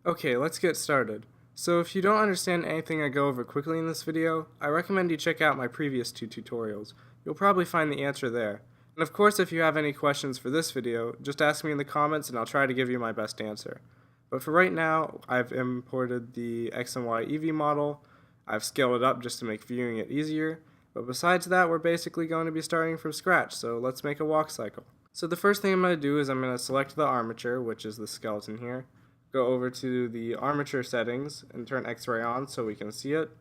Okay, let's get started. So if you don't understand anything I go over quickly in this video, I recommend you check out my previous two tutorials. You'll probably find the answer there. And of course, if you have any questions for this video, just ask me in the comments and I'll try to give you my best answer. But for right now, I've imported the X and Y EV model. I've scaled it up just to make viewing it easier. But besides that, we're basically going to be starting from scratch, so let's make a walk cycle. So the first thing I'm going to do is I'm going to select the armature, which is the skeleton here. Go over to the armature settings and turn X-ray on so we can see it.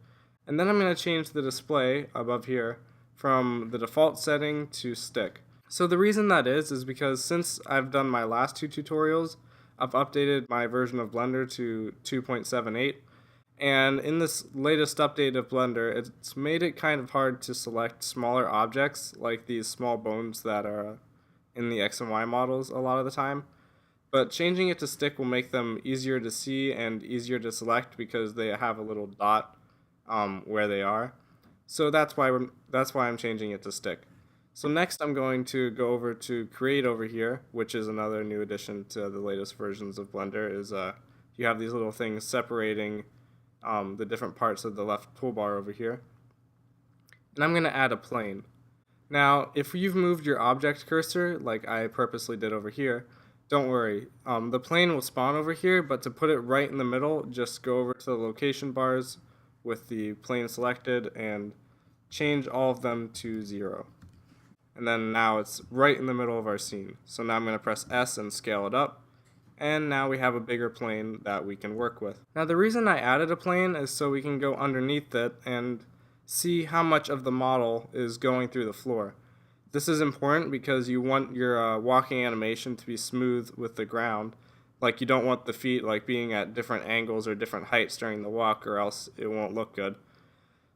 And then I'm going to change the display above here from the default setting to stick. So the reason that is because since I've done my last two tutorials, I've updated my version of Blender to 2.78. And in this latest update of Blender, it's made it kind of hard to select smaller objects like these small bones that are in the X and Y models a lot of the time. But changing it to stick will make them easier to see and easier to select because they have a little dot where they are. So that's why I'm changing it to stick. So next I'm going to go over to Create over here, which is another new addition to the latest versions of Blender. Is you have these little things separating the different parts of the left toolbar over here. And I'm going to add a plane. Now, if you've moved your object cursor, like I purposely did over here, don't worry, the plane will spawn over here, but to put it right in the middle, just go over to the location bars with the plane selected and change all of them to 0. And then now it's right in the middle of our scene. So now I'm going to press S and scale it up, and now we have a bigger plane that we can work with. Now the reason I added a plane is so we can go underneath it and see how much of the model is going through the floor. This is important because you want your walking animation to be smooth with the ground. Like you don't want the feet like being at different angles or different heights during the walk, or else it won't look good.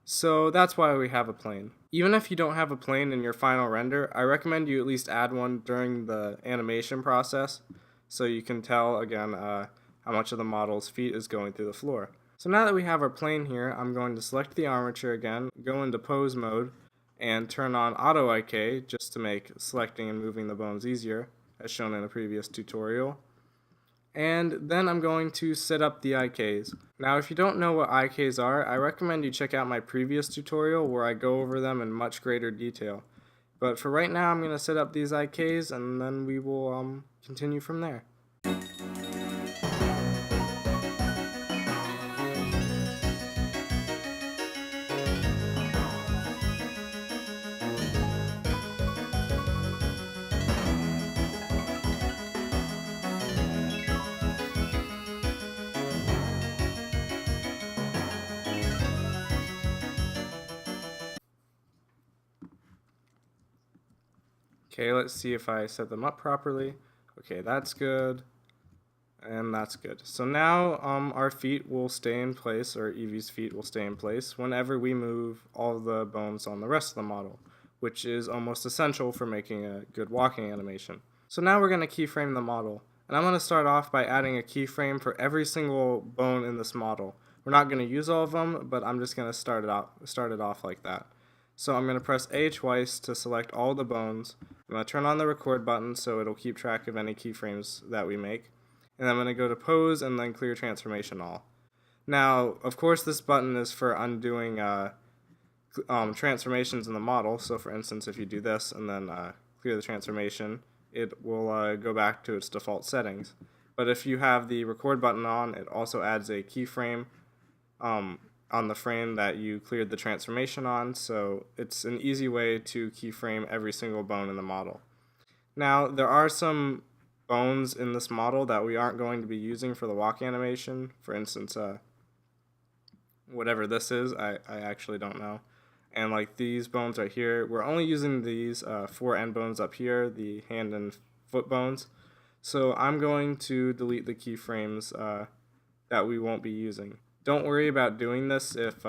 So that's why we have a plane. Even if you don't have a plane in your final render, I recommend you at least add one during the animation process so you can tell again how much of the model's feet is going through the floor. So now that we have our plane here, I'm going to select the armature again, go into pose mode, and turn on auto IK just to make selecting and moving the bones easier, as shown in a previous tutorial. And then I'm going to set up the IKs. Now if you don't know what IKs are, I recommend you check out my previous tutorial where I go over them in much greater detail. But for right now I'm going to set up these IKs and then we will continue from there. Okay, let's see if I set them up properly. Okay, that's good. And that's good. So now our feet will stay in place, or Evie's feet will stay in place whenever we move all the bones on the rest of the model, which is almost essential for making a good walking animation. So now we're going to keyframe the model. And I'm going to start off by adding a keyframe for every single bone in this model. We're not going to use all of them, but I'm just going to start it off like that. So I'm going to press A twice to select all the bones. I'm going to turn on the record button so it'll keep track of any keyframes that we make. And I'm going to go to pose and then clear transformation all. Now, of course, this button is for undoing transformations in the model. So for instance, if you do this and then clear the transformation, it will go back to its default settings. But if you have the record button on, it also adds a keyframe on the frame that you cleared the transformation on, so it's an easy way to keyframe every single bone in the model. Now, there are some bones in this model that we aren't going to be using for the walk animation. For instance, whatever this is, I actually don't know. And like these bones right here, we're only using these 4 end bones up here, the hand and foot bones. So I'm going to delete the keyframes that we won't be using. Don't worry about doing this if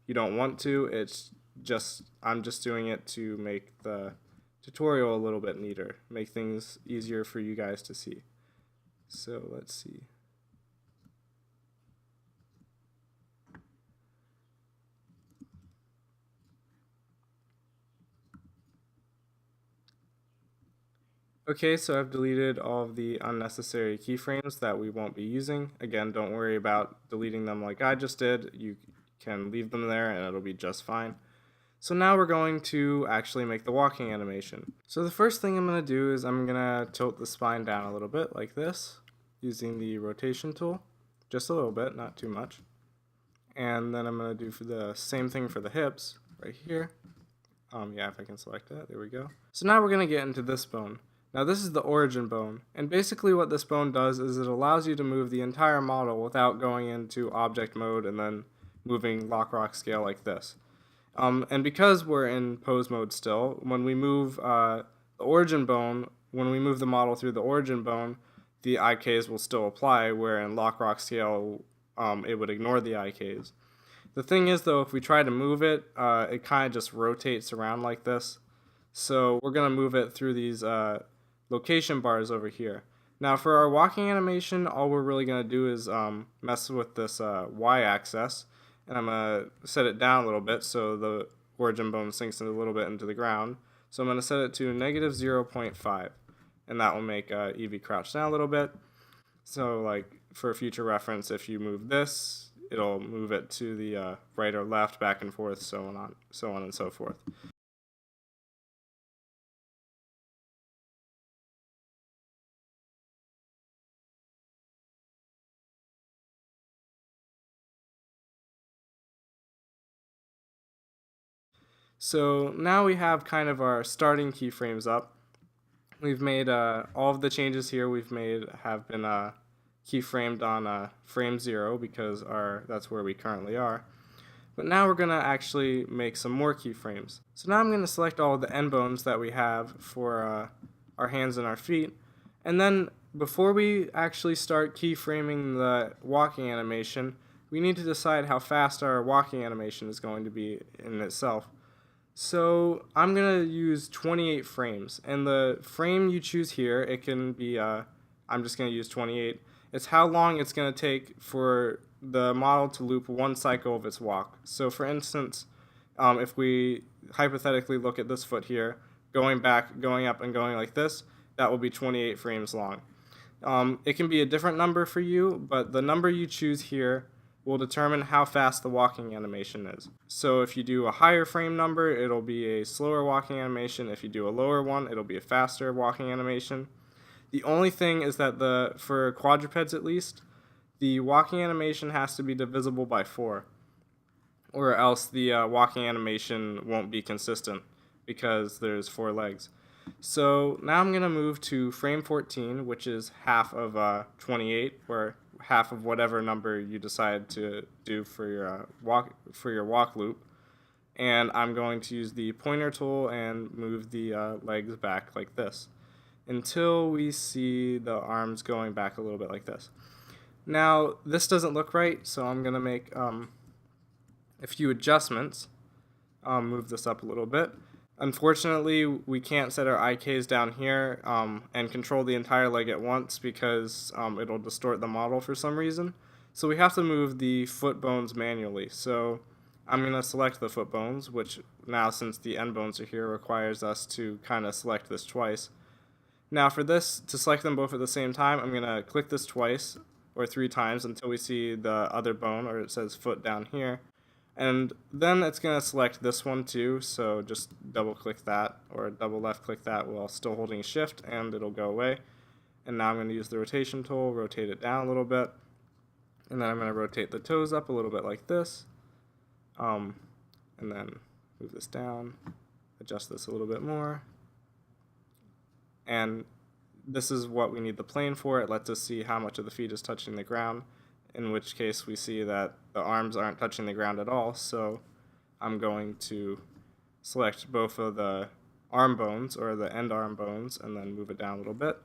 you don't want to. I'm just doing it to make the tutorial a little bit neater, make things easier for you guys to see. So let's see. Okay, so I've deleted all of the unnecessary keyframes that we won't be using. Again, don't worry about deleting them like I just did. You can leave them there and it'll be just fine. So now we're going to actually make the walking animation. So the first thing I'm going to do is I'm going to tilt the spine down a little bit like this using the rotation tool. Just a little bit, not too much. And then I'm going to do for the same thing for the hips right here. Yeah, if I can select that, there we go. So now we're going to get into this bone. Now this is the origin bone, and basically what this bone does is it allows you to move the entire model without going into object mode and then moving lock rock scale like this. And because we're in pose mode still, when we move the origin bone, when we move the model through the origin bone, the IKs will still apply, where in lock rock scale it would ignore the IKs. The thing is though, if we try to move it, it kind of just rotates around like this. So we're going to move it through these location bars over here. Now for our walking animation, all we're really going to do is mess with this y-axis, and I'm going to set it down a little bit so the origin bone sinks a little bit into the ground. So I'm going to set it to negative 0.5, and that will make Eevee crouch down a little bit. So like for future reference, if you move this, it'll move it to the right or left, back and forth, so on and so forth. So now we have kind of our starting keyframes up. We've made all of the changes here we've made have been keyframed on frame 0 because that's where we currently are. But now we're going to actually make some more keyframes. So now I'm going to select all of the end bones that we have for our hands and our feet. And then before we actually start keyframing the walking animation, we need to decide how fast our walking animation is going to be in itself. So I'm going to use 28 frames, and the frame you choose here, it can be, I'm just going to use 28. It's how long it's going to take for the model to loop one cycle of its walk. So for instance, if we hypothetically look at this foot here, going back, going up, and going like this, that will be 28 frames long. It can be a different number for you, but the number you choose here will determine how fast the walking animation is. So if you do a higher frame number, it'll be a slower walking animation. If you do a lower one, it'll be a faster walking animation. The only thing is that for quadrupeds at least, the walking animation has to be divisible by 4, or else the walking animation won't be consistent because there's 4 legs. So now I'm going to move to frame 14, which is half of 28, or half of whatever number you decide to do for your walk loop. And I'm going to use the pointer tool and move the legs back like this until we see the arms going back a little bit like this. Now this doesn't look right, so I'm going to make a few adjustments. Move this up a little bit. Unfortunately, we can't set our IKs down here and control the entire leg at once because it'll distort the model for some reason. So we have to move the foot bones manually. So I'm going to select the foot bones, which now, since the end bones are here, requires us to kind of select this twice. Now for this, to select them both at the same time, I'm going to click this twice or 3 times until we see the other bone, or it says foot down here. And then it's going to select this one too, so just double click that or double left click that while still holding shift and it'll go away. And now I'm going to use the rotation tool, rotate it down a little bit, and then I'm going to rotate the toes up a little bit like this, and then move this down, adjust this a little bit more, and this is what we need the plane for. It lets us see how much of the feet is touching the ground, in which case we see that the arms aren't touching the ground at all, so I'm going to select both of the arm bones, or the end arm bones, and then move it down a little bit.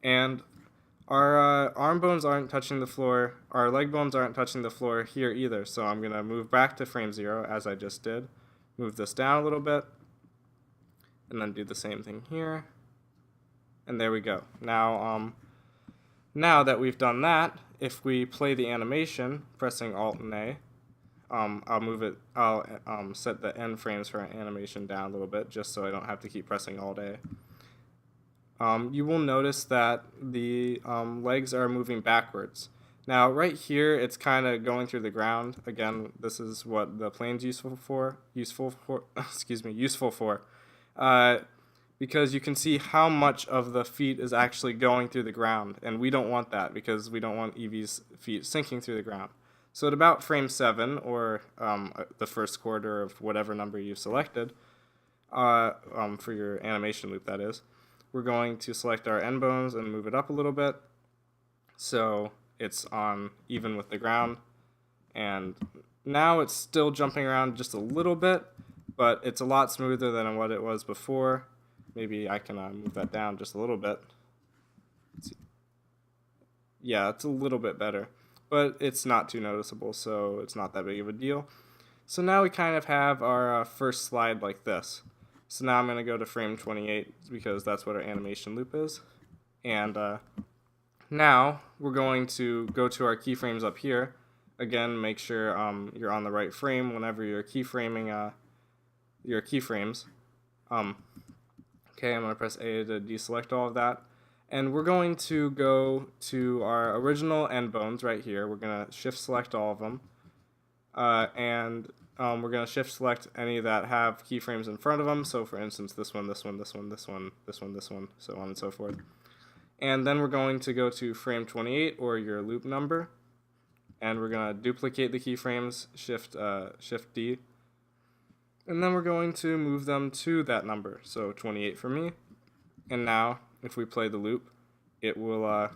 And our arm bones aren't touching the floor, our leg bones aren't touching the floor here either, so I'm going to move back to frame 0 as I just did, move this down a little bit, and then do the same thing here. And there we go. Now that we've done that, if we play the animation, pressing Alt and A, I'll set the end frames for animation down a little bit just so I don't have to keep pressing Alt A. you will notice that the legs are moving backwards. Now, right here, it's kind of going through the ground. Again, this is what the plane's useful for. Useful for, uh, because you can see how much of the feet is actually going through the ground, and we don't want that because we don't want Evie's feet sinking through the ground. So at about frame 7, or the first quarter of whatever number you've selected, for your animation loop, that is, we're going to select our end bones and move it up a little bit so it's on even with the ground. And now it's still jumping around just a little bit, but it's a lot smoother than what it was before. Maybe I can move that down just a little bit. Yeah, it's a little bit better, but it's not too noticeable, so it's not that big of a deal. So now we kind of have our first slide like this. So now I'm going to go to frame 28 because that's what our animation loop is. And now we're going to go to our keyframes up here. Again, make sure you're on the right frame whenever you're keyframing your keyframes. Okay, I'm going to press A to deselect all of that. And we're going to go to our original end bones right here. We're going to shift select all of them. We're going to shift select any that have keyframes in front of them. So for instance, this one, this one, this one, this one, this one, this one, so on and so forth. And then we're going to go to frame 28, or your loop number. And we're going to duplicate the keyframes, shift D. And then we're going to move them to that number, so 28 for me. And now, if we play the loop, it will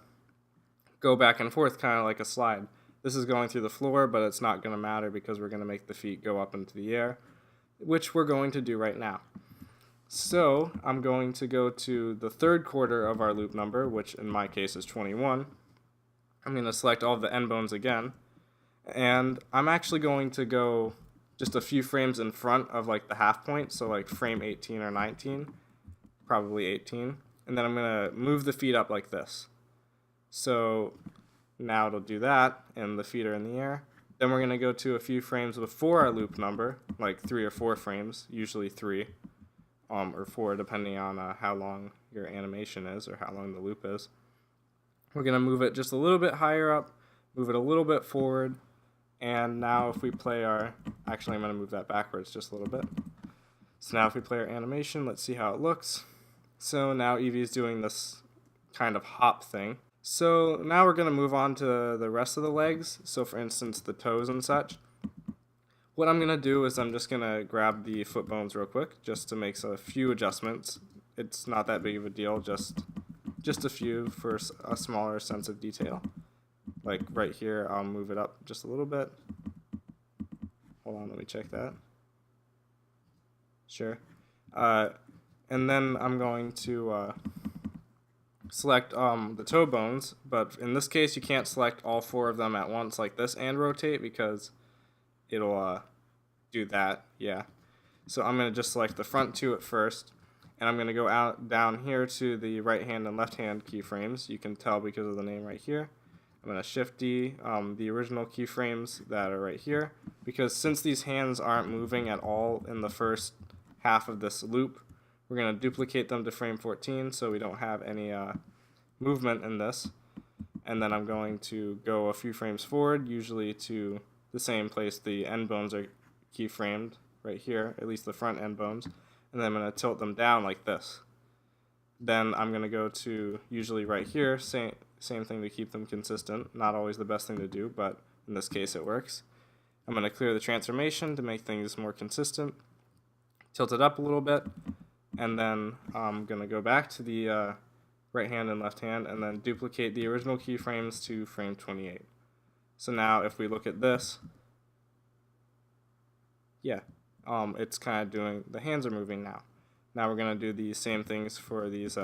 go back and forth kind of like a slide. This is going through the floor, but it's not going to matter because we're going to make the feet go up into the air, which we're going to do right now. So I'm going to go to the third quarter of our loop number, which in my case is 21. I'm going to select all of the end bones again, and I'm actually going to go just a few frames in front of like the half point, so like frame 18 or 19, probably 18, and then I'm going to move the feet up like this. So now it'll do that, and the feet are in the air. Then we're going to go to a few frames before our loop number, like 3 or 4 frames, usually 3, or 4 depending on how long your animation is or how long the loop is. We're going to move it just a little bit higher up, move it a little bit forward, and now if we play our, actually I'm going to move that backwards just a little bit. So now if we play our animation, let's see how it looks. So now Evie's doing this kind of hop thing. So now we're going to move on to the rest of the legs, so for instance the toes and such. What I'm going to do is I'm just going to grab the foot bones real quick just to make a few adjustments. It's not that big of a deal, just a few for a smaller sense of detail. Like right here, I'll move it up just a little bit. Hold on, let me check that. Sure. And then I'm going to select the toe bones, but in this case you can't select all 4 of them at once like this and rotate because it'll do that, yeah. So I'm going to just select the front 2 at first, and I'm going to go down here to the right hand and left hand keyframes. You can tell because of the name right here. I'm going to shift D, the original keyframes that are right here, because since these hands aren't moving at all in the first half of this loop, we're going to duplicate them to frame 14 so we don't have any movement in this. And then I'm going to go a few frames forward, usually to the same place the end bones are keyframed, right here, at least the front end bones, and then I'm going to tilt them down like this. Then I'm going to go to usually right here, same thing to keep them consistent, not always the best thing to do, but in this case it works. I'm going to clear the transformation to make things more consistent, tilt it up a little bit, and then I'm going to go back to the right hand and left hand and then duplicate the original keyframes to frame 28. So now if we look at this, yeah, it's kind of doing, the hands are moving now. Now we're going to do the same things for these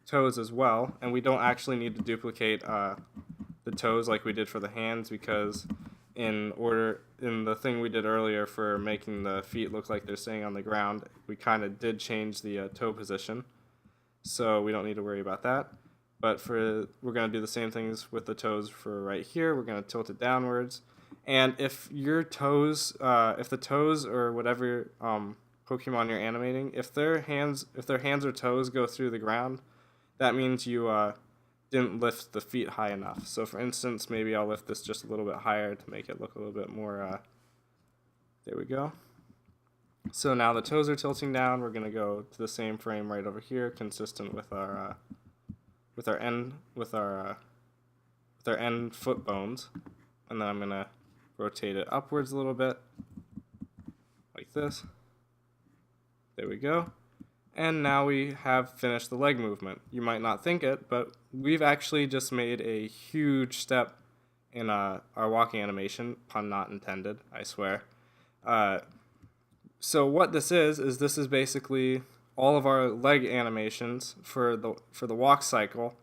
toes as well, and we don't actually need to duplicate the toes like we did for the hands, because in the thing we did earlier for making the feet look like they're staying on the ground, we kind of did change the toe position, so we don't need to worry about that. But we're going to do the same things with the toes for right here. We're going to tilt it downwards, and if your toes, if the toes or whatever Pokemon you're animating, if their hands or toes go through the ground, that means you didn't lift the feet high enough. So for instance, maybe I'll lift this just a little bit higher to make it look a little bit more, there we go. So now the toes are tilting down. We're going to go to the same frame right over here, consistent with our end foot bones. And then I'm going to rotate it upwards a little bit, like this. There we go. And now we have finished the leg movement. You might not think it, but we've actually just made a huge step in our walking animation, pun not intended, I swear. So what this is this is basically all of our leg animations for the walk cycle,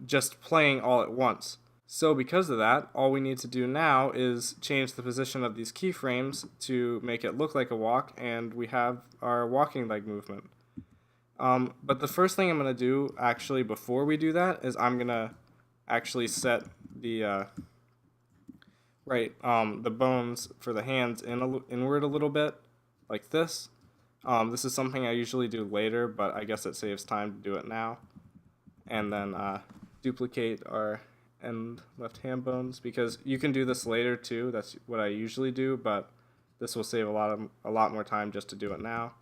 just playing all at once. So because of that, all we need to do now is change the position of these keyframes to make it look like a walk, and we have our walking leg movement. But the first thing I'm going to do, actually, before we do that, is I'm going to actually set the the bones for the hands inward a little bit, like this. This is something I usually do later, but I guess it saves time to do it now. And then duplicate our end left hand bones, because you can do this later too. That's what I usually do, but this will save a lot more time just to do it now.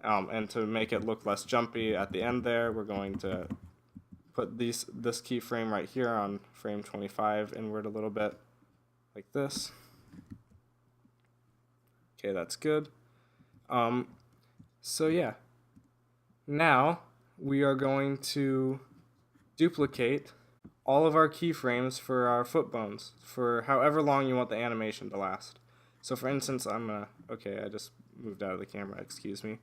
And to make it look less jumpy at the end there, we're going to put this keyframe right here on frame 25 inward a little bit, like this. Okay, that's good. So yeah, now we are going to duplicate all of our keyframes for our foot bones for however long you want the animation to last. So for instance, okay, I just moved out of the camera, excuse me.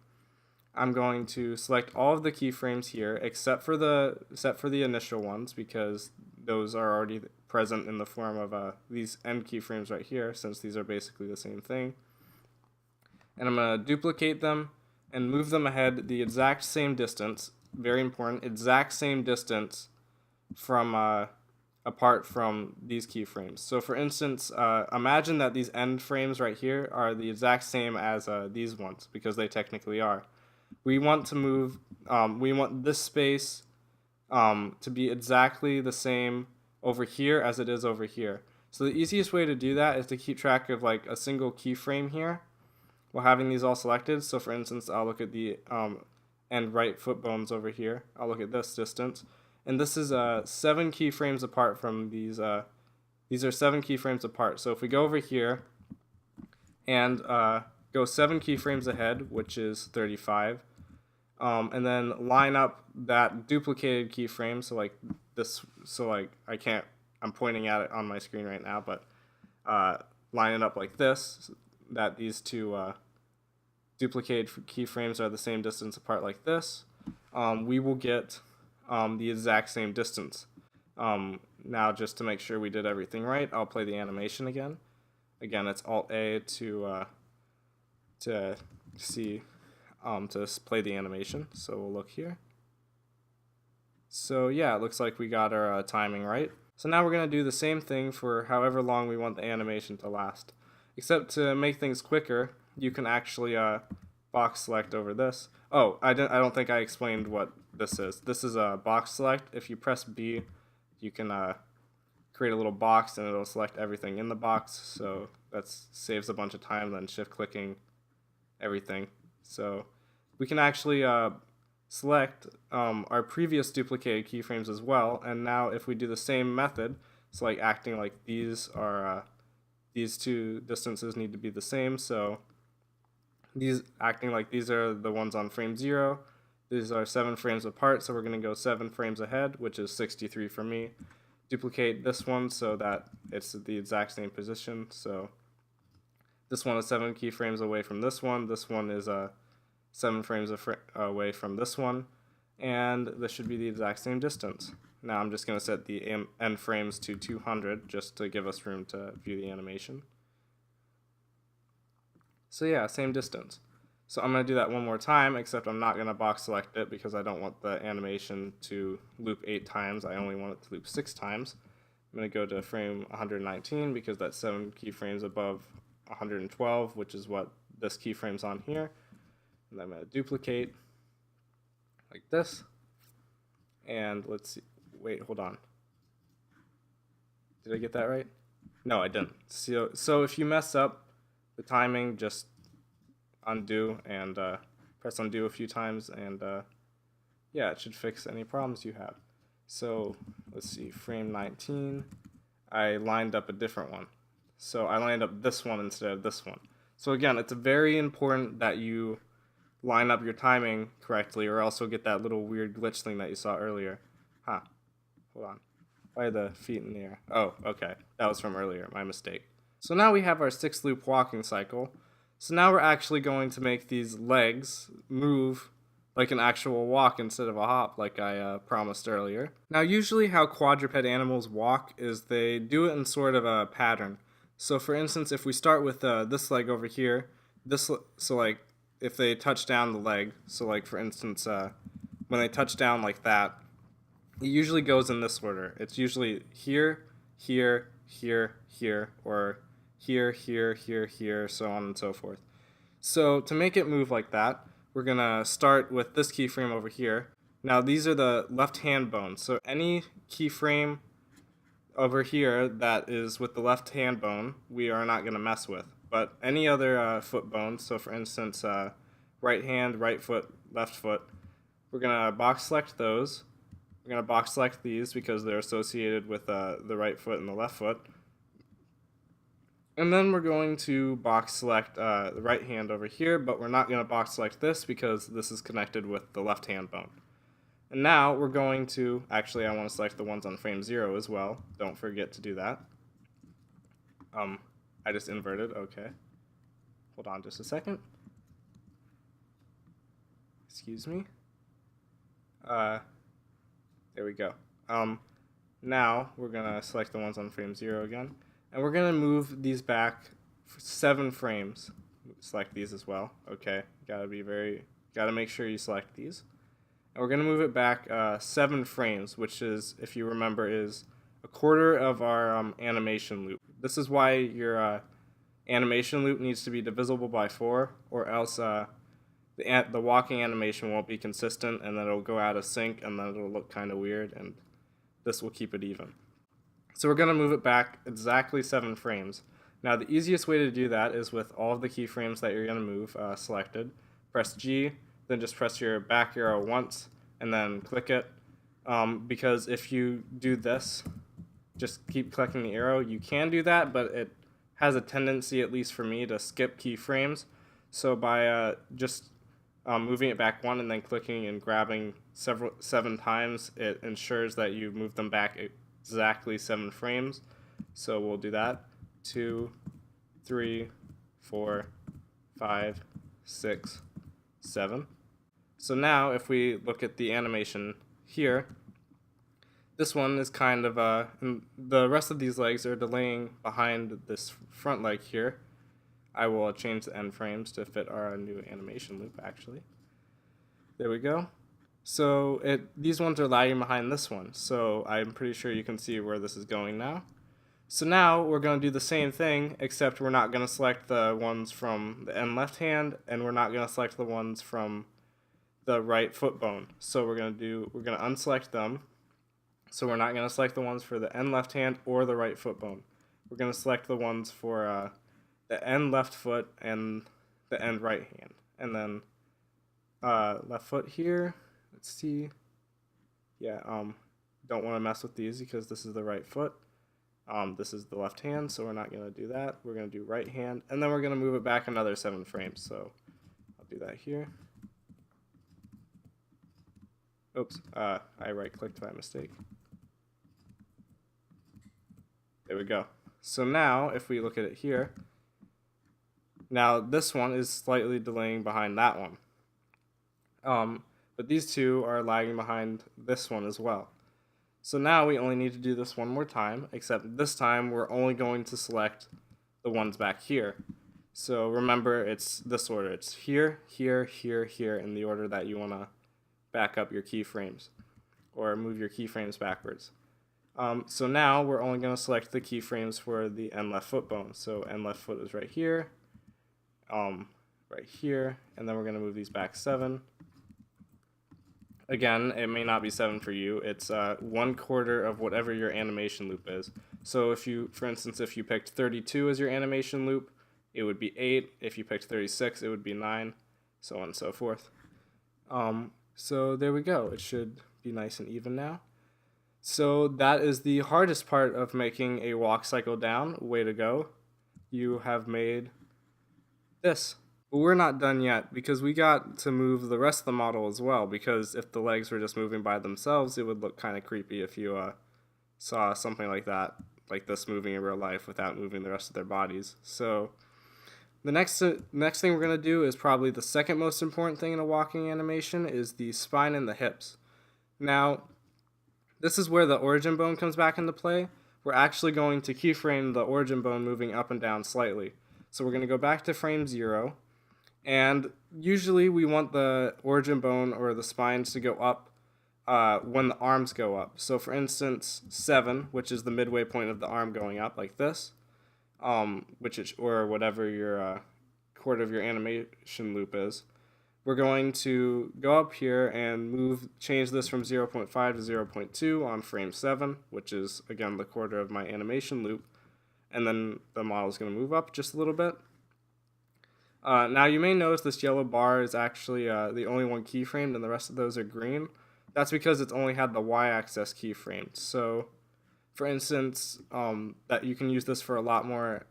I'm going to select all of the keyframes here except for the initial ones, because those are already present in the form of these end keyframes right here, since these are basically the same thing. And I'm going to duplicate them and move them ahead the exact same distance, very important, exact same distance from apart from these keyframes. So for instance, imagine that these end frames right here are the exact same as these ones, because they technically are. We want to move, we want this space to be exactly the same over here as it is over here. So the easiest way to do that is to keep track of like a single keyframe here while having these all selected. So for instance, I'll look at the end right foot bones over here. I'll look at this distance. And this is 7 keyframes apart from these. These are 7 keyframes apart. So if we go over here and go 7 keyframes ahead, which is 35, and then line up that duplicated keyframe. So like this. So like I'm pointing at it on my screen right now, but line it up like this. That these two duplicated keyframes are the same distance apart, like this. We will get the exact same distance. Now, just to make sure we did everything right, I'll play the animation again. Again, it's Alt-A to play the animation. So we'll look here. So yeah, it looks like we got our timing right. So now we're going to do the same thing for however long we want the animation to last. Except to make things quicker, you can actually box select over this. Oh, I don't think I explained what this is. This is a box select. If you press B, you can create a little box and it'll select everything in the box. So that saves a bunch of time than shift clicking everything. So we can actually select our previous duplicated keyframes as well. And now if we do the same method, it's like acting like these are these two distances need to be the same. So these acting like these are the ones on frame 0. These are 7 frames apart, so we're going to go 7 frames ahead, which is 63 for me. Duplicate this one so that it's the exact same position. So this one is 7 keyframes away from this one. This one is 7 frames away from this one. And this should be the exact same distance. Now I'm just going to set the end frames to 200 just to give us room to view the animation. So yeah, same distance. So I'm going to do that one more time, except I'm not going to box select it because I don't want the animation to loop 8 times. I only want it to loop 6 times. I'm going to go to frame 119 because that's 7 keyframes above 112, which is what this keyframe's on here. And I'm going to duplicate like this. And let's see. Wait, hold on. Did I get that right? No, I didn't. So if you mess up the timing, just undo and press undo a few times, and yeah, it should fix any problems you have. So let's see, frame 19. I lined up a different one. So I lined up this one instead of this one. So again, it's very important that you line up your timing correctly, or else you'll get that little weird glitch thing that you saw earlier. Huh. Hold on. Why are the feet in the air? Oh, okay. That was from earlier. My mistake. So now we have our 6-loop walking cycle. So now we're actually going to make these legs move like an actual walk instead of a hop, like I promised earlier. Now, usually how quadruped animals walk is they do it in sort of a pattern. So for instance, if we start with this leg over here, so like if they touch down the leg, so like for instance, when they touch down like that, it usually goes in this order. It's usually here, here, here, here, or here, here, here, here, so on and so forth. So to make it move like that, we're going to start with this keyframe over here. Now these are the left hand bones. So any keyframe over here that is with the left hand bone, we are not going to mess with. But any other foot bones, so for instance, right hand, right foot, left foot, we're going to box select those. We're going to box select these because they're associated with the right foot and the left foot. And then we're going to box select the right hand over here, but we're not going to box select this because this is connected with the left hand bone. And now we're going to, actually I want to select the ones on frame 0 as well. Don't forget to do that. I just inverted, okay. Hold on just a second. Excuse me. There we go. Now we're going to select the ones on frame 0 again. And we're going to move these back 7 frames. Select these as well. Okay, gotta make sure you select these. And we're going to move it back 7 frames, which is, if you remember, is a quarter of our animation loop. This is why your animation loop needs to be divisible by 4, or else the walking animation won't be consistent, and then it'll go out of sync, and then it'll look kind of weird, and this will keep it even. So we're going to move it back exactly 7 frames. Now the easiest way to do that is with all of the keyframes that you're going to move selected. Press G, then just press your back arrow once, and then click it. Because if you do this, just keep clicking the arrow, you can do that, but it has a tendency, at least for me, to skip keyframes. So by just moving it back 1 and then clicking and grabbing 7 times, it ensures that you move them back exactly 7 frames. So we'll do that. 2, 3, 4, 5, 6, 7. So now if we look at the animation here, this one is kind of the rest of these legs are delaying behind this front leg here. I will change the end frames to fit our new animation loop actually. There we go. So these ones are lagging behind this one, so I'm pretty sure you can see where this is going now. So now we're going to do the same thing, except we're not going to select the ones from the end left hand, and we're not going to select the ones from the right foot bone. So we're going to unselect them. So we're not going to select the ones for the end left hand or the right foot bone. We're going to select the ones for the end left foot and the end right hand, and then left foot here. Let's see. Yeah, don't want to mess with these because this is the right foot. This is the left hand, so we're not going to do that. We're going to do right hand, and then we're going to move it back another 7 frames. So I'll do that here. Oops, I right-clicked by mistake. There we go. So now, if we look at it here, now this one is slightly delaying behind that one. But these two are lagging behind this one as well. So now we only need to do this one more time, except this time we're only going to select the ones back here. So remember, it's this order. It's here, here, here, here, in the order that you want to back up your keyframes, or move your keyframes backwards. So now we're only going to select the keyframes for the end left foot bone. So end left foot is right here, right here, and then we're going to move these back 7. Again, it may not be 7 for you. It's 1/4 of whatever your animation loop is. So if you, for instance, if you picked 32 as your animation loop, it would be 8. If you picked 36, it would be 9, so on and so forth. So there we go. It should be nice and even now. So that is the hardest part of making a walk cycle down. Way to go. You have made this. But we're not done yet because we got to move the rest of the model as well, because if the legs were just moving by themselves, it would look kind of creepy if you saw something like that, like this moving in real life without moving the rest of their bodies. So the next thing we're going to do is probably the second most important thing in a walking animation is the spine and the hips. Now, this is where the origin bone comes back into play. We're actually going to keyframe the origin bone moving up and down slightly. So we're going to go back to frame 0, and usually we want the origin bone or the spines to go up when the arms go up. So for instance, 7, which is the midway point of the arm going up like this, or whatever your quarter of your animation loop is. We're going to go up here and change this from 0.5 to 0.2 on frame 7, which is, again, the quarter of my animation loop. And then the model is going to move up just a little bit. Now you may notice this yellow bar is actually the only one keyframed and the rest of those are green. That's because it's only had the y-axis keyframed. So, for instance, that you can use this for a lot more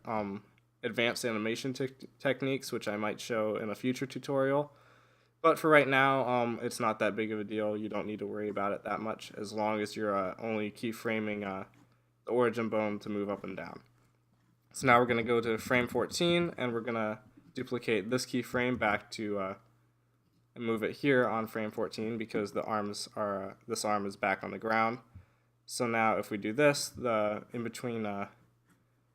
advanced animation techniques, which I might show in a future tutorial. But for right now, it's not that big of a deal. You don't need to worry about it that much as long as you're only keyframing the origin bone to move up and down. So now we're going to go to frame 14, and we're going to duplicate this keyframe back to and move it here on frame 14 because the arms are this arm is back on the ground. So now if we do this, in between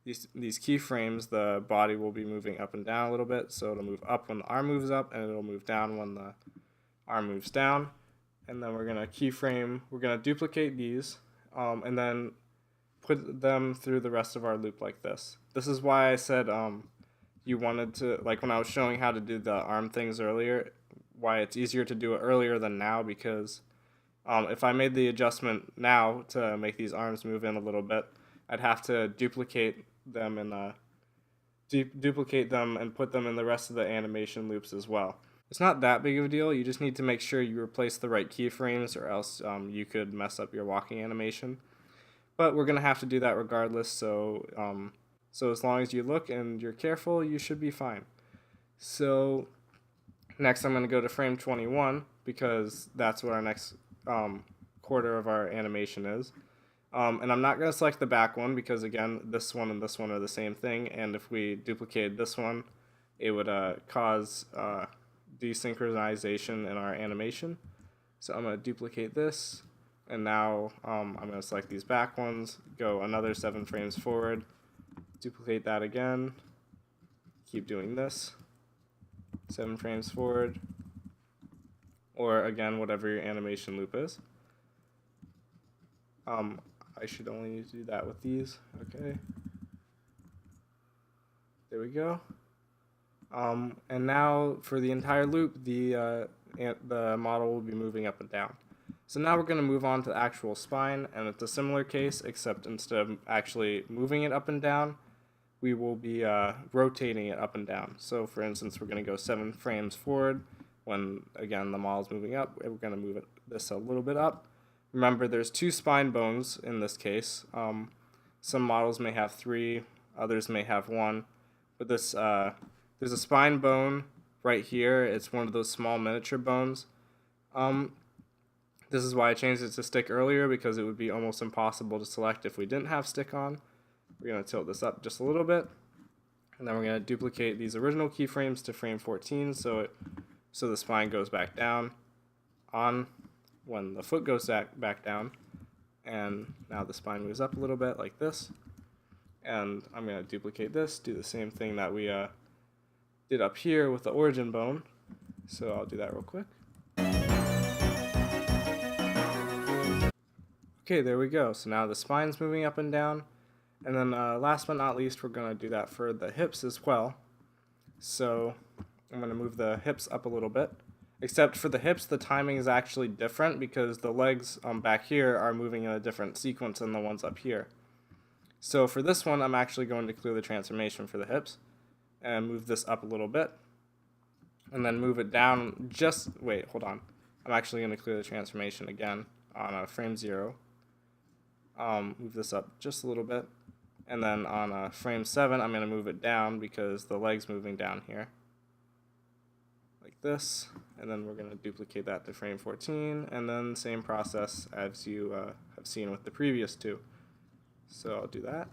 these keyframes, the body will be moving up and down a little bit. So it'll move up when the arm moves up, and it'll move down when the arm moves down. And then we're going to duplicate these, and then put them through the rest of our loop like this. This is why I said you wanted to, like when I was showing how to do the arm things earlier, why it's easier to do it earlier than now, because if I made the adjustment now to make these arms move in a little bit, I'd have to duplicate them and put them in the rest of the animation loops as well. It's not that big of a deal. You just need to make sure you replace the right keyframes, or else you could mess up your walking animation. But we're gonna have to do that regardless. So as long as you look and you're careful, you should be fine. So next, I'm gonna go to frame 21 because that's what our next quarter of our animation is. And I'm not going to select the back one because, again, this one and this one are the same thing. And if we duplicated this one, it would cause desynchronization in our animation. So I'm going to duplicate this. And now I'm going to select these back ones, go another 7 frames forward, duplicate that again, keep doing this, 7 frames forward, or again, whatever your animation loop is. I should only need to do that with these. Okay. There we go. And now for the entire loop, the model will be moving up and down. So now we're going to move on to the actual spine, and it's a similar case, except instead of actually moving it up and down, we will be rotating it up and down. So for instance, we're going to go 7 frames forward when, again, the model is moving up. We're going to move this a little bit up. Remember, there's 2 spine bones in this case. Some models may have 3, others may have 1. But there's a spine bone right here. It's one of those small miniature bones. This is why I changed it to stick earlier, because it would be almost impossible to select if we didn't have stick on. We're going to tilt this up just a little bit. And then we're going to duplicate these original keyframes to frame 14 so the spine goes back down on when the foot goes back down, and now the spine moves up a little bit like this. And I'm going to duplicate this, do the same thing that we did up here with the origin bone. So I'll do that real quick. Okay, there we go. So now the spine's moving up and down. And then last but not least, we're going to do that for the hips as well. So I'm going to move the hips up a little bit. Except for the hips, the timing is actually different because the legs back here are moving in a different sequence than the ones up here. So for this one, I'm actually going to clear the transformation for the hips and move this up a little bit. And then move it down wait, hold on. I'm actually going to clear the transformation again on frame 0. Move this up just a little bit. And then on frame 7, I'm going to move it down because the leg's moving down here. Like this. And then we're going to duplicate that to frame 14. And then same process as you have seen with the previous two. So I'll do that.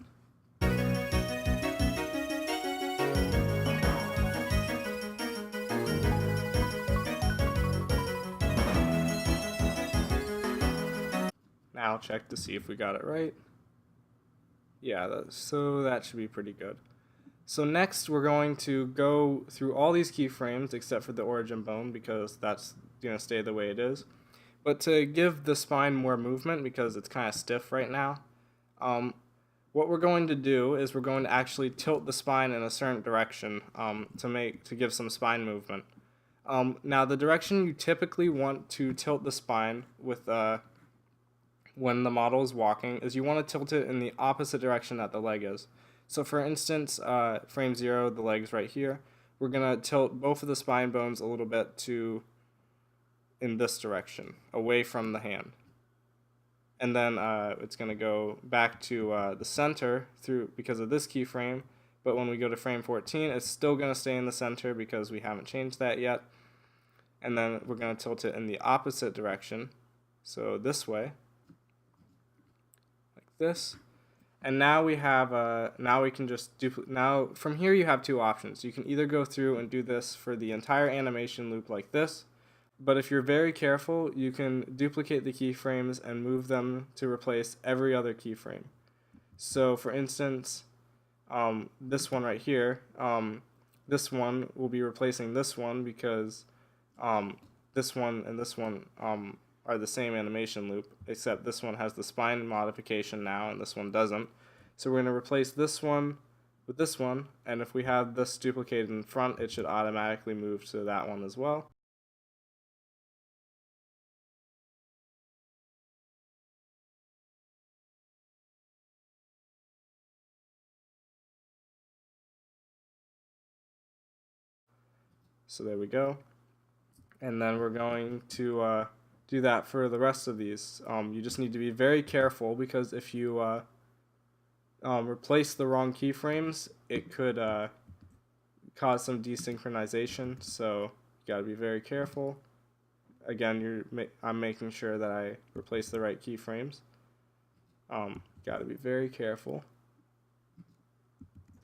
Now check to see if we got it right. Yeah, so that should be pretty good. So next we're going to go through all these keyframes except for the origin bone because that's going to stay the way it is. But to give the spine more movement because it's kind of stiff right now, what we're going to do is we're going to actually tilt the spine in a certain direction to give some spine movement. Now the direction you typically want to tilt the spine with when the model is walking is you want to tilt it in the opposite direction that the leg is. So for instance, frame 0, the leg's right here. We're going to tilt both of the spine bones a little bit in this direction, away from the hand. And then it's going to go back to the center because of this keyframe. But when we go to frame 14, it's still going to stay in the center because we haven't changed that yet. And then we're going to tilt it in the opposite direction, so this way, like this. And now we have now we can just now from here you have two options. You can either go through and do this for the entire animation loop like this, but if you're very careful, you can duplicate the keyframes and move them to replace every other keyframe. So for instance, this one right here, this one will be replacing this one because this one and this one are the same animation loop, except this one has the spine modification now and this one doesn't. So we're going to replace this one with this one, and if we have this duplicated in front, it should automatically move to that one as well. So there we go. And then we're going to do that for the rest of these. You just need to be very careful because if you replace the wrong keyframes, it could cause some desynchronization. So you got to be very careful. Again, I'm making sure that I replace the right keyframes. Got to be very careful.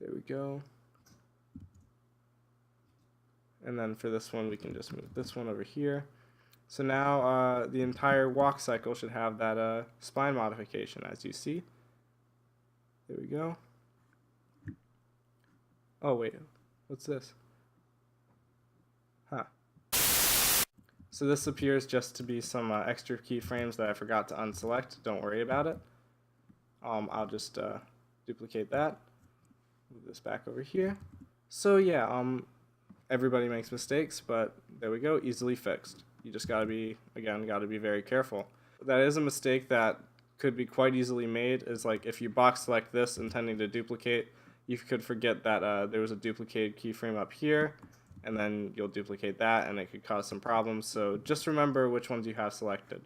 There we go. And then for this one, we can just move this one over here. So now the entire walk cycle should have that spine modification, as you see. There we go. Oh wait, what's this? Huh. So this appears just to be some extra keyframes that I forgot to unselect. Don't worry about it. I'll just duplicate that. Move this back over here. So yeah, everybody makes mistakes, but there we go, easily fixed. You just gotta be very careful. That is a mistake that could be quite easily made, is like if you box select this intending to duplicate, you could forget that there was a duplicated keyframe up here, and then you'll duplicate that and it could cause some problems. So just remember which ones you have selected.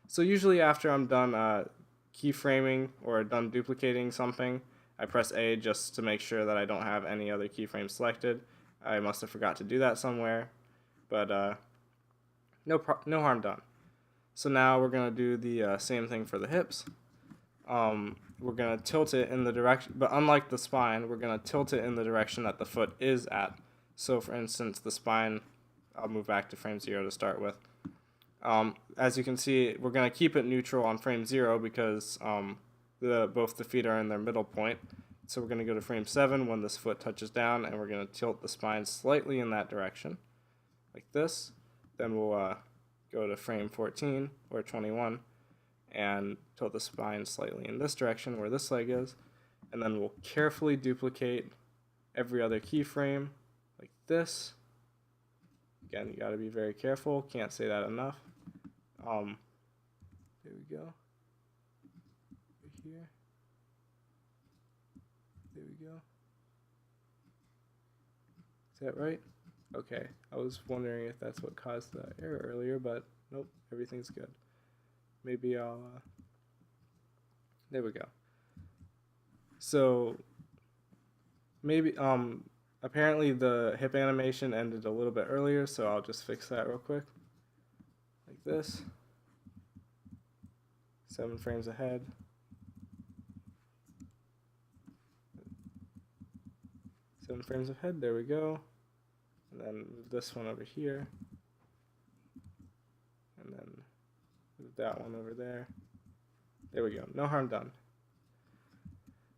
So usually after I'm done keyframing or done duplicating something, I press A just to make sure that I don't have any other keyframes selected. I must have forgot to do that somewhere, but no harm done. So now we're going to do the same thing for the hips. We're going to tilt it in the direction, but unlike the spine, we're going to tilt it in the direction that the foot is at. So for instance, the spine, I'll move back to frame 0 to start with. As you can see, we're going to keep it neutral on frame 0 because both the feet are in their middle point. So we're going to go to frame 7 when this foot touches down, and we're going to tilt the spine slightly in that direction, like this. Then we'll go to frame 14 or 21 and tilt the spine slightly in this direction where this leg is. And then we'll carefully duplicate every other keyframe like this. Again, you got to be very careful. Can't say that enough. There we go. Right here. There we go. Is that right? Okay. I was wondering if that's what caused the error earlier, but nope, everything's good. Maybe I'll, there we go. So, maybe, apparently the hip animation ended a little bit earlier, so I'll just fix that real quick. Like this. 7 frames ahead. Seven frames ahead, there we go. And then move this one over here. And then move that one over there. There we go, no harm done.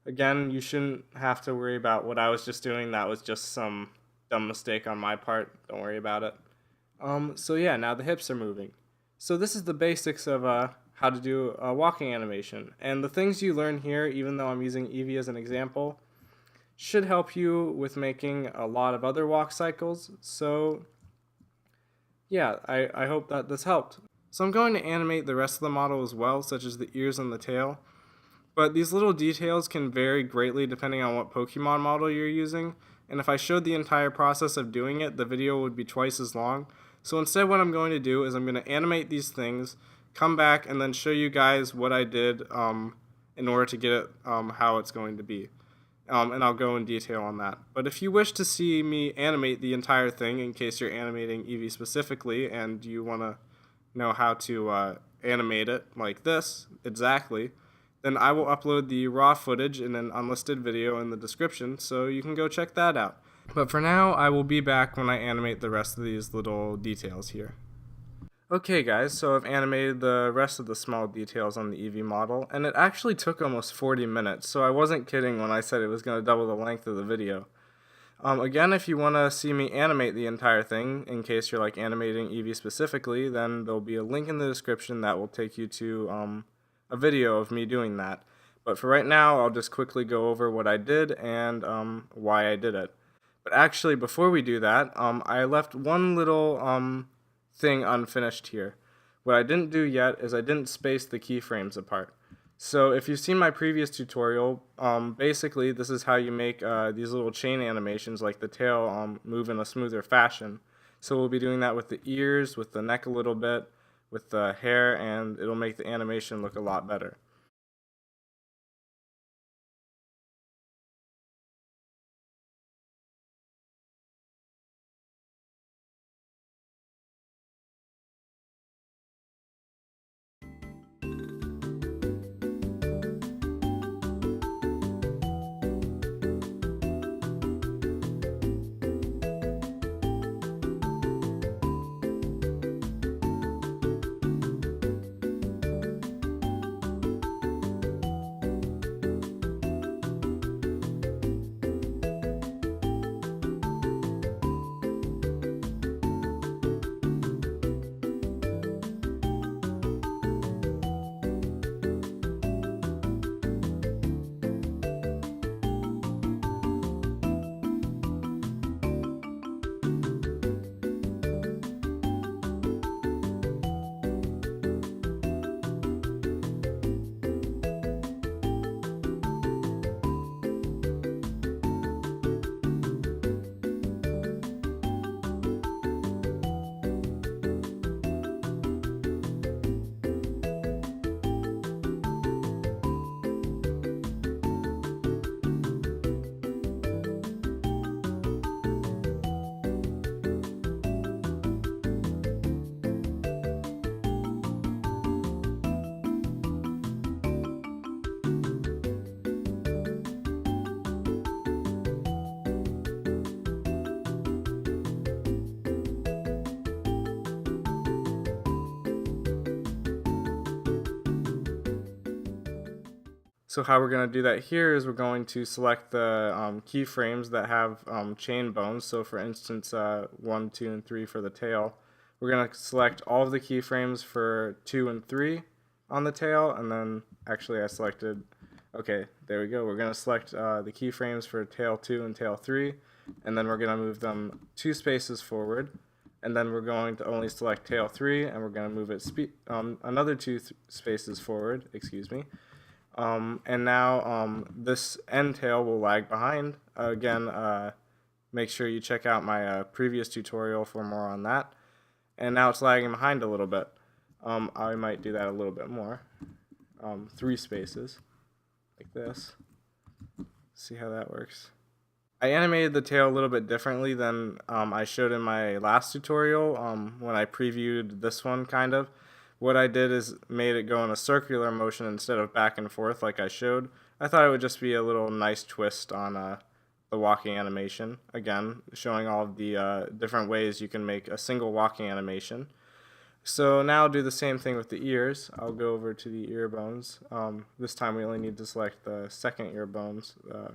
Again, you shouldn't have to worry about what I was just doing. That was just some dumb mistake on my part. Don't worry about it. So yeah, now the hips are moving. So this is the basics of how to do a walking animation. And the things you learn here, even though I'm using Eevee as an example, should help you with making a lot of other walk cycles. So yeah, I hope that this helped. So I'm going to animate the rest of the model as well, such as the ears and the tail. But these little details can vary greatly depending on what Pokemon model you're using. And if I showed the entire process of doing it, the video would be twice as long. So instead what I'm going to do is I'm going to animate these things, come back, and then show you guys what I did in order to get it how it's going to be. And I'll go in detail on that. But if you wish to see me animate the entire thing, in case you're animating Eevee specifically, and you want to know how to animate it like this, exactly, then I will upload the raw footage in an unlisted video in the description, so you can go check that out. But for now, I will be back when I animate the rest of these little details here. Okay guys, so I've animated the rest of the small details on the Eevee model, and it actually took almost 40 minutes, so I wasn't kidding when I said it was going to double the length of the video. Again, if you want to see me animate the entire thing, in case you're like animating Eevee specifically, then there'll be a link in the description that will take you to a video of me doing that. But for right now, I'll just quickly go over what I did and why I did it. But actually, before we do that, I left one little thing unfinished here. What I didn't do yet is I didn't space the keyframes apart. So if you've seen my previous tutorial, basically this is how you make these little chain animations, like the tail move in a smoother fashion. So we'll be doing that with the ears, with the neck a little bit, with the hair, and it'll make the animation look a lot better. So how we're going to do that here is we're going to select the keyframes that have chain bones. So for instance, 1, 2, and 3 for the tail. We're going to select all of the keyframes for 2 and 3 on the tail, and then actually I selected, okay, there we go. We're going to select the keyframes for tail 2 and tail 3, and then we're going to move them 2 spaces forward. and then we're going to only select tail 3, and we're going to move it another 2 spaces forward, excuse me. And now this end tail will lag behind. Again, make sure you check out my previous tutorial for more on that. And now it's lagging behind a little bit. I might do that a little bit more. 3 spaces, like this. See how that works. I animated the tail a little bit differently than I showed in my last tutorial when I previewed this one, kind of. What I did is made it go in a circular motion instead of back and forth like I showed. I thought it would just be a little nice twist on the walking animation. Again, showing all of the different ways you can make a single walking animation. So now I'll do the same thing with the ears. I'll go over to the ear bones. This time we only need to select the second ear bones,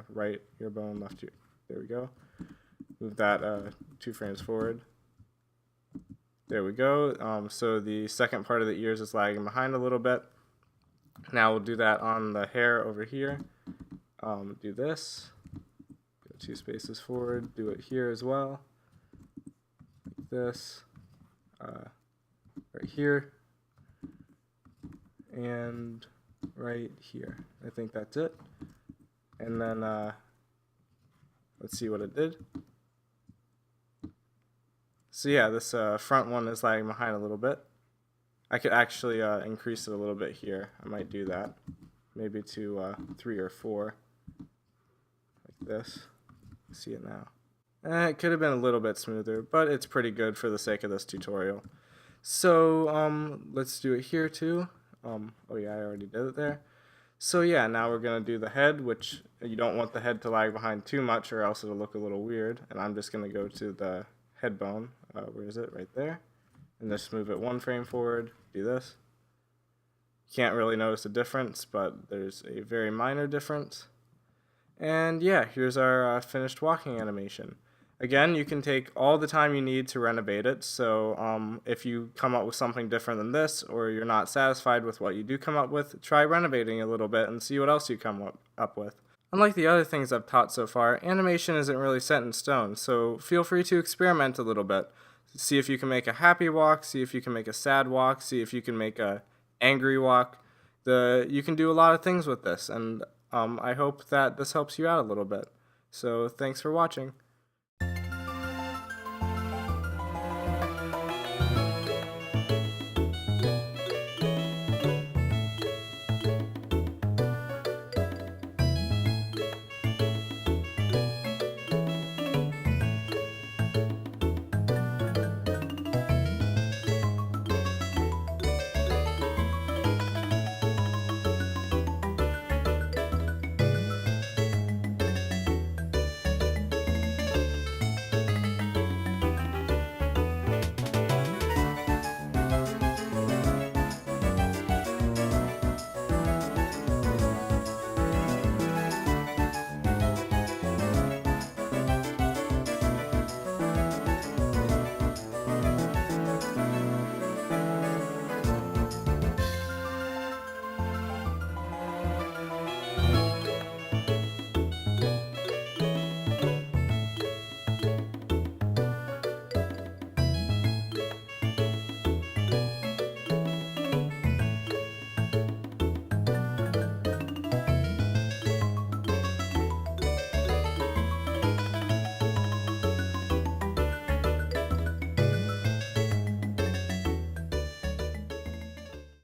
right ear bone, left ear. There we go. Move that 2 frames forward. There we go. So the second part of the ears is lagging behind a little bit. Now we'll do that on the hair over here. Do this. Go 2 spaces forward. Do it here as well. Like this. Right here. And right here. I think that's it. And then let's see what it did. So yeah, this front one is lagging behind a little bit. I could actually increase it a little bit here. I might do that. Maybe to 3 or 4. Like this. See it now. It could have been a little bit smoother, but it's pretty good for the sake of this tutorial. So let's do it here too. Oh yeah, I already did it there. So yeah, now we're going to do the head, which you don't want the head to lag behind too much or else it'll look a little weird. And I'm just going to go to the head bone. Where is it? Right there. And just move it 1 frame forward. Do this. You can't really notice a difference, but there's a very minor difference. And yeah, here's our finished walking animation. Again, you can take all the time you need to renovate it, so if you come up with something different than this, or you're not satisfied with what you do come up with, try renovating a little bit and see what else you come up with. Unlike the other things I've taught so far, animation isn't really set in stone, so feel free to experiment a little bit. See if you can make a happy walk, see if you can make a sad walk, see if you can make a angry walk. You can do a lot of things with this, and I hope that this helps you out a little bit. So thanks for watching.